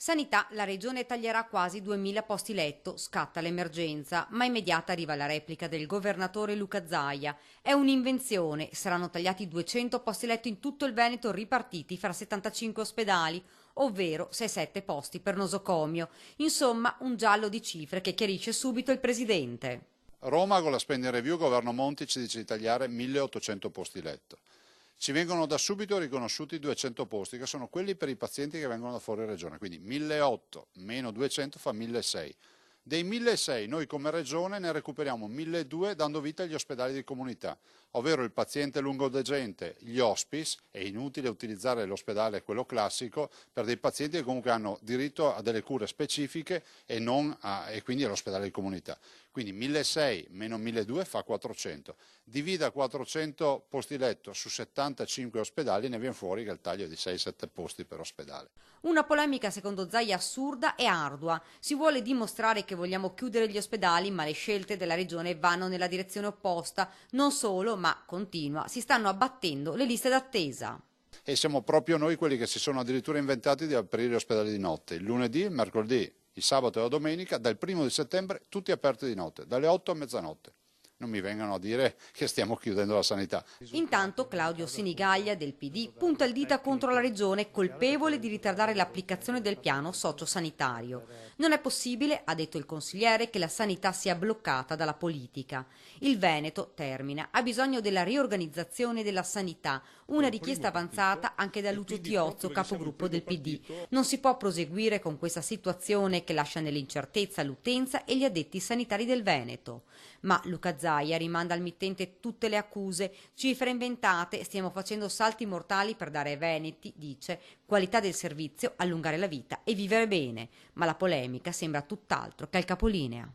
Sanità, la regione taglierà quasi 2000 posti letto, scatta l'emergenza, ma immediata arriva la replica del governatore Luca Zaia. È un'invenzione, saranno tagliati 200 posti letto in tutto il Veneto ripartiti fra 75 ospedali, ovvero 6-7 posti per nosocomio. Insomma, un giallo di cifre che chiarisce subito il presidente. Roma con la spending review, governo Monti ci dice di tagliare 1800 posti letto. Ci vengono da subito riconosciuti 200 posti, che sono quelli per i pazienti che vengono da fuori regione, quindi 1800 meno 200 fa 1600. Dei 1600 noi come regione ne recuperiamo 1200 dando vita agli ospedali di comunità, ovvero il paziente lungodegente, gli hospice. È inutile utilizzare l'ospedale, quello classico, per dei pazienti che comunque hanno diritto a delle cure specifiche e quindi all'ospedale di comunità. Quindi 1600 meno 1200 fa 400. Divida 400 posti letto su 75 ospedali e ne viene fuori che il taglio è di 6-7 posti per ospedale. Una polemica secondo Zaia assurda e ardua. Si vuole dimostrare che vogliamo chiudere gli ospedali, ma le scelte della regione vanno nella direzione opposta. Non solo, ma, continua, si stanno abbattendo le liste d'attesa. E siamo proprio noi quelli che si sono addirittura inventati di aprire gli ospedali di notte, il lunedì, il mercoledì, il sabato e la domenica, dal 1° settembre tutti aperti di notte, dalle 8 a mezzanotte. Non mi vengano a dire che stiamo chiudendo la sanità. Intanto Claudio Sinigaglia del PD punta il dita contro la regione colpevole di ritardare l'applicazione del piano sociosanitario. Non è possibile, ha detto il consigliere, che la sanità sia bloccata dalla politica. Il Veneto, termina, ha bisogno della riorganizzazione della sanità, una richiesta avanzata anche da Lucio Tiozzo, capogruppo del PD. Non si può proseguire con questa situazione che lascia nell'incertezza l'utenza e gli addetti sanitari del Veneto. Ma Luca Zaia rimanda al mittente tutte le accuse, cifre inventate, stiamo facendo salti mortali per dare ai veneti, dice, qualità del servizio, allungare la vita e vivere bene. Ma la polemica sembra tutt'altro che al capolinea.